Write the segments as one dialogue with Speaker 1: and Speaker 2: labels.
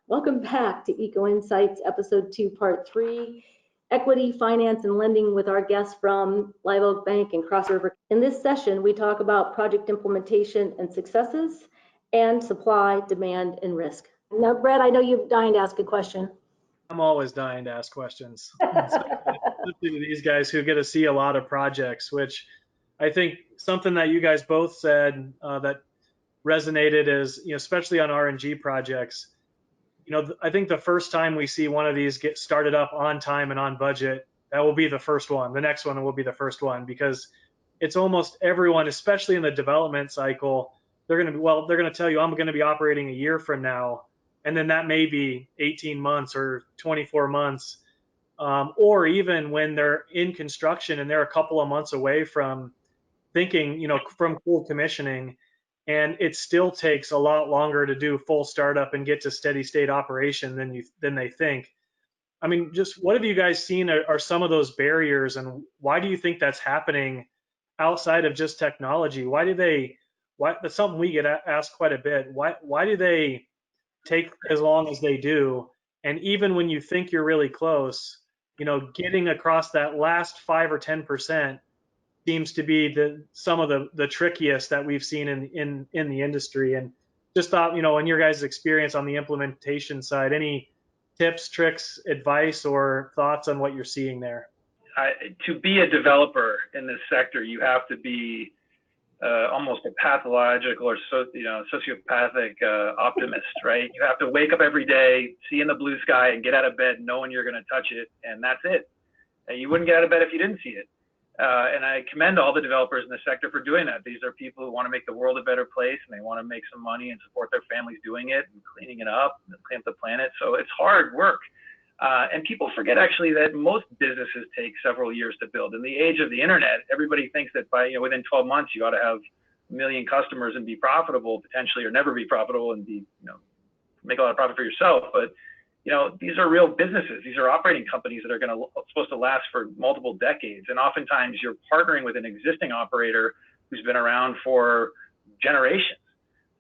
Speaker 1: Welcome back to Eco Insights, Episode 2, Part 3, Equity, Finance, and Lending with our guests from Live Oak Bank and Cross River. In this session, we talk about project implementation and successes and supply, demand, and risk. Now, Brett, I know you're dying to ask a question.
Speaker 2: I'm always dying to ask questions. Especially to these guys who get to see a lot of projects, which I think something that you guys both said that resonated is, especially on RNG projects, I think the first time we see one of these get started up on time and on budget, that will be the first one. The next one will be the first one, because it's almost everyone, especially in the development cycle, they're going to tell you, I'm going to be operating a year from now. And then that may be 18 months or 24 months. Or even when they're in construction and they're a couple of months away from thinking, from full commissioning, and it still takes a lot longer to do full startup and get to steady state operation than they think. I mean, just what have you guys seen are some of those barriers, and why do you think that's happening outside of just technology? That's something we get asked quite a bit. Why do they take as long as they do? And even when you think you're really close, getting across that last 5 or 10% seems to be some of the trickiest that we've seen in the industry. And just thought, in your guys' experience on the implementation side, any tips, tricks, advice, or thoughts on what you're seeing there?
Speaker 3: To be a developer in this sector, you have to be almost a pathological or sociopathic optimist, right? You have to wake up every day, see in the blue sky, and get out of bed knowing you're going to touch it, and that's it. And you wouldn't get out of bed if you didn't see it. And I commend all the developers in the sector for doing that. These are people who want to make the world a better place, and they want to make some money and support their families doing it and cleaning it up and clean up the planet. So it's hard work. And people forget actually that most businesses take several years to build. In the age of the internet, everybody thinks that within 12 months you ought to have 1 million customers and be profitable potentially, or never be profitable and make a lot of profit for yourself. But these are real businesses. These are operating companies that are supposed to last for multiple decades. And oftentimes you're partnering with an existing operator who's been around for generations.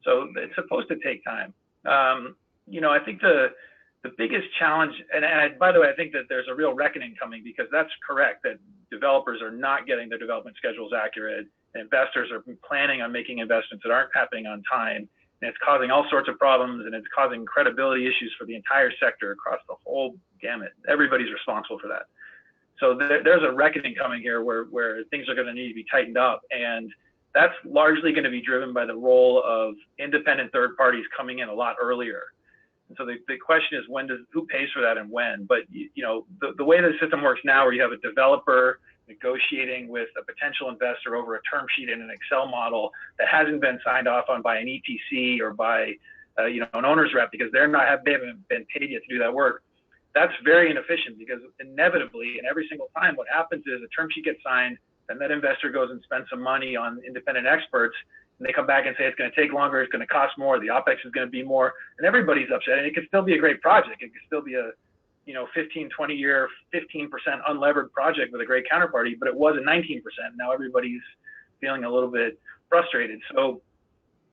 Speaker 3: So it's supposed to take time. I think the biggest challenge, and by the way, I think that there's a real reckoning coming, because that's correct, that developers are not getting their development schedules accurate, and investors are planning on making investments that aren't happening on time. And it's causing all sorts of problems, and it's causing credibility issues for the entire sector across the whole gamut. Everybody's responsible for that. So there's a reckoning coming here where things are going to need to be tightened up. And that's largely going to be driven by the role of independent third parties coming in a lot earlier. And so the question is, who pays for that and when? But the way the system works now, where you have a developer negotiating with a potential investor over a term sheet in an Excel model that hasn't been signed off on by an EPC or by an owner's rep, because they haven't been paid yet to do that work. That's very inefficient, because inevitably, and every single time, what happens is a term sheet gets signed, and that investor goes and spends some money on independent experts, and they come back and say it's going to take longer, it's going to cost more, the OPEX is going to be more, and everybody's upset. And it could still be a great project. It could still be a 15, 20 year, 15% unlevered project with a great counterparty, but it was a 19%. Now everybody's feeling a little bit frustrated. So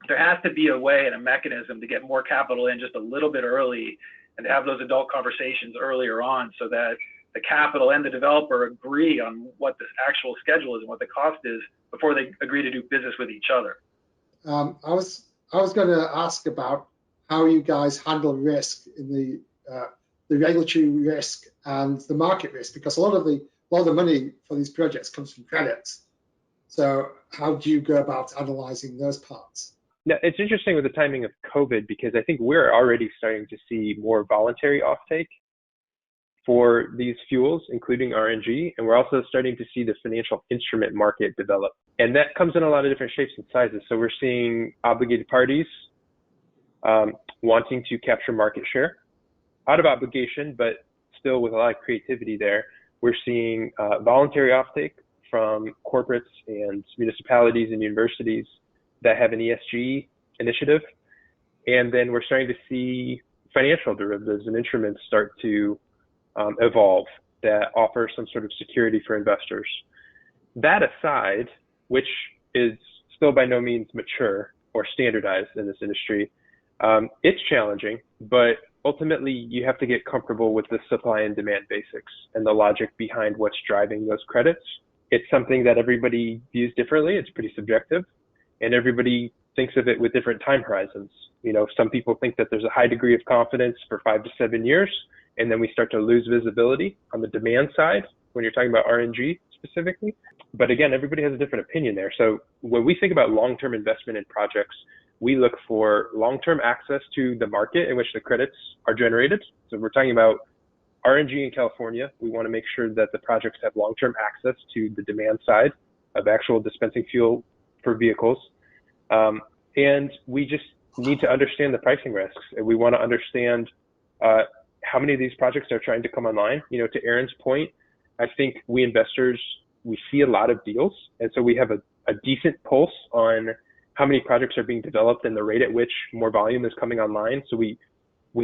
Speaker 3: there has to be a way and a mechanism to get more capital in just a little bit early, and to have those adult conversations earlier on, so that the capital and the developer agree on what the actual schedule is and what the cost is before they agree to do business with each other.
Speaker 4: I was going to ask about how you guys handle risk in the regulatory risk and the market risk, because a lot of the money for these projects comes from credits. So how do you go about analyzing those parts?
Speaker 5: Now, it's interesting with the timing of COVID, because I think we're already starting to see more voluntary offtake for these fuels, including RNG, and we're also starting to see the financial instrument market develop. And that comes in a lot of different shapes and sizes. So we're seeing obligated parties wanting to capture market share out of obligation, but still with a lot of creativity there. We're seeing voluntary offtake from corporates and municipalities and universities that have an ESG initiative. And then we're starting to see financial derivatives and instruments start to evolve that offer some sort of security for investors. That aside, which is still by no means mature or standardized in this industry, it's challenging, but ultimately you have to get comfortable with the supply and demand basics and the logic behind what's driving those credits. It's something that everybody views differently. It's pretty subjective, and everybody thinks of it with different time horizons. You know, some people think that there's a high degree of confidence for 5 to 7 years, and then we start to lose visibility on the demand side when you're talking about RNG specifically. But again, everybody has a different opinion there. So when we think about long-term investment in projects, we look for long-term access to the market in which the credits are generated. So we're talking about RNG in California. We want to make sure that the projects have long-term access to the demand side of actual dispensing fuel for vehicles. And we just need to understand the pricing risks. And we want to understand how many of these projects are trying to come online. You know, to Aaron's point, I think we investors, we see a lot of deals. And so we have a decent pulse on how many projects are being developed and the rate at which more volume is coming online. So we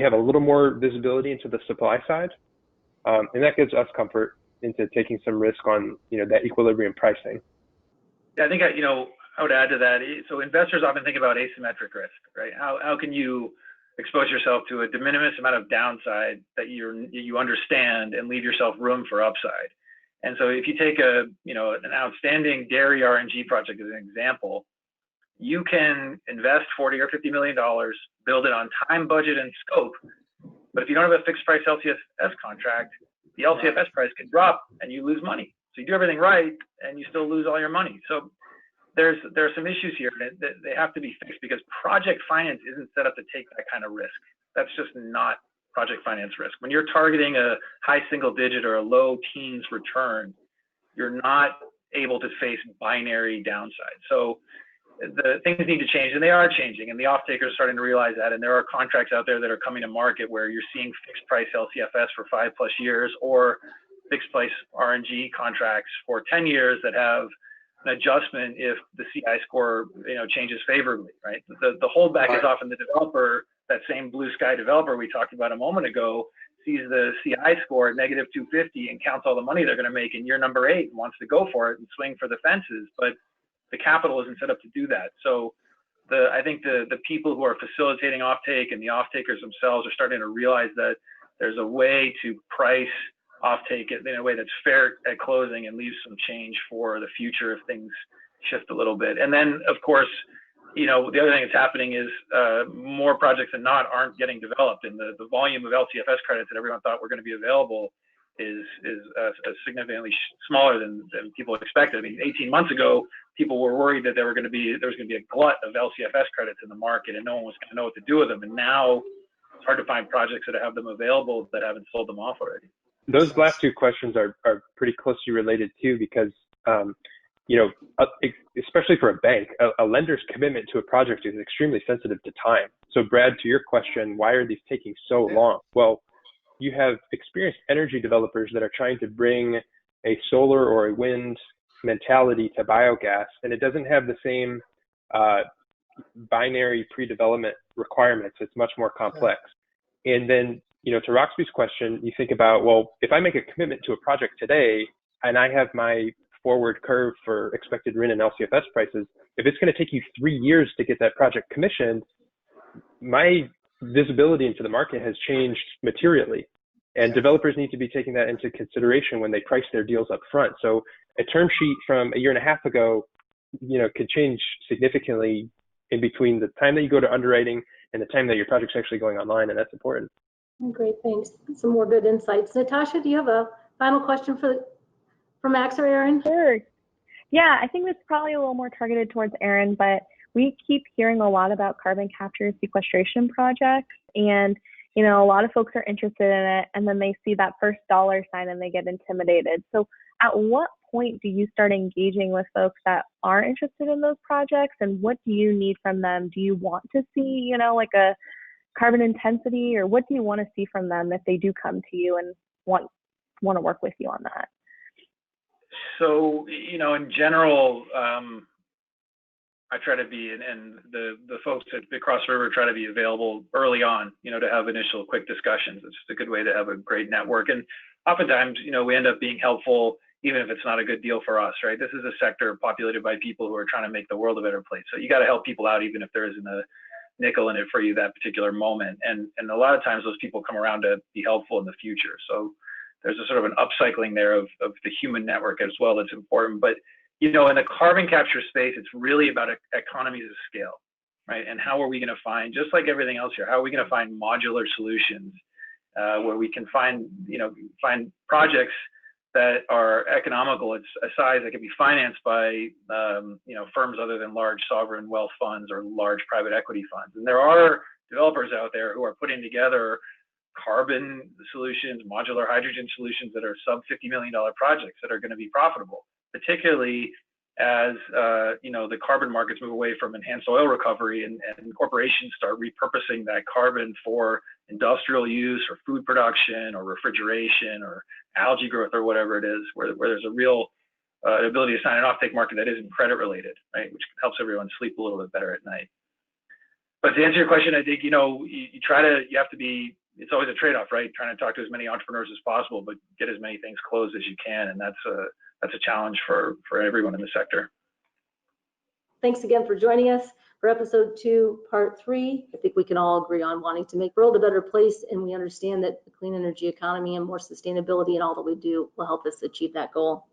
Speaker 5: have a little more visibility into the supply side. And that gives us comfort into taking some risk on, you know, that equilibrium pricing.
Speaker 3: Yeah, I think, I would add to that. So investors often think about asymmetric risk, right? How can you expose yourself to a de minimis amount of downside that you understand and leave yourself room for upside? And so if you take an outstanding dairy RNG project as an example, you can invest $40 or $50 million, build it on time, budget, and scope. But if you don't have a fixed price LCFS contract, the LCFS price can drop and you lose money. So you do everything right and you still lose all your money. So there are some issues here that they have to be fixed, because project finance isn't set up to take that kind of risk. That's just not project finance risk. When you're targeting a high single digit or a low teens return, you're not able to face binary downside. So the things need to change, and they are changing, and the off-takers are starting to realize that. And there are contracts out there that are coming to market where you're seeing fixed price LCFS for 5+ years, or fixed price RNG contracts for 10 years that have an adjustment if the CI score, changes favorably, right? The holdback is often the developer. That same blue sky developer we talked about a moment ago sees the CI score at -250 and counts all the money they're going to make in year number 8 and wants to go for it and swing for the fences, but the capital isn't set up to do that. So I think the people who are facilitating offtake and the offtakers themselves are starting to realize that there's a way to price offtake in a way that's fair at closing and leaves some change for the future if things shift a little bit. And then, of course, the other thing that's happening is more projects than not aren't getting developed, and the volume of LCFS credits that everyone thought were going to be available is significantly smaller than people expected. I mean, 18 months ago, people were worried that there was going to be a glut of LCFS credits in the market and no one was going to know what to do with them. And now it's hard to find projects that have them available that haven't sold them off already.
Speaker 5: Those last two questions are pretty closely related too, because especially for a bank, a lender's commitment to a project is extremely sensitive to time. So Brad, to your question, why are these taking so long? Well, you have experienced energy developers that are trying to bring a solar or a wind mentality to biogas, and it doesn't have the same binary pre-development requirements. It's much more complex. And then, to Roxby's question, you think about, well, if I make a commitment to a project today and I have my forward curve for expected RIN and LCFS prices, if it's going to take you 3 years to get that project commissioned, my visibility into the market has changed materially. And developers need to be taking that into consideration when they price their deals up front. So a term sheet from a year and a half ago, could change significantly in between the time that you go to underwriting and the time that your project's actually going online, and that's important.
Speaker 1: Great, thanks. Some more good insights. Natasha, do you have a final question for Max or Aaron?
Speaker 6: Sure. Yeah, I think it's probably a little more targeted towards Aaron, but we keep hearing a lot about carbon capture and sequestration projects, and a lot of folks are interested in it, and then they see that first dollar sign and they get intimidated. So at what point do you start engaging with folks that are interested in those projects, and what do you need from them? Do you want to see, like a carbon intensity, or what do you want to see from them if they do come to you and want to work with you on that?
Speaker 3: So, in general, I try to be, and the folks at Cross River try to be available early on, to have initial quick discussions. It's just a good way to have a great network. And oftentimes, we end up being helpful, even if it's not a good deal for us, right? This is a sector populated by people who are trying to make the world a better place. So you got to help people out, even if there isn't nickel in it for you that particular moment. And a lot of times those people come around to be helpful in the future. So there's a sort of an upcycling there of the human network as well that's important. But, in the carbon capture space, it's really about economies of scale, right? And how are we going to find, just like everything else here, how are we going to find modular solutions where we can find projects that are economical at a size that can be financed by, firms other than large sovereign wealth funds or large private equity funds. And there are developers out there who are putting together carbon solutions, modular hydrogen solutions that are sub $50 million projects that are going to be profitable, particularly as the carbon markets move away from enhanced oil recovery and corporations start repurposing that carbon for industrial use or food production or refrigeration or algae growth or whatever it is, where there's a real ability to sign an offtake market that isn't credit related, right, which helps everyone sleep a little bit better at night. But to answer your question, I think it's always a trade-off, right? Trying to talk to as many entrepreneurs as possible, but get as many things closed as you can, and that's a challenge for everyone in the sector.
Speaker 1: Thanks again for joining us for episode 2, part 3. I think we can all agree on wanting to make the world a better place, and we understand that the clean energy economy and more sustainability in all that we do will help us achieve that goal.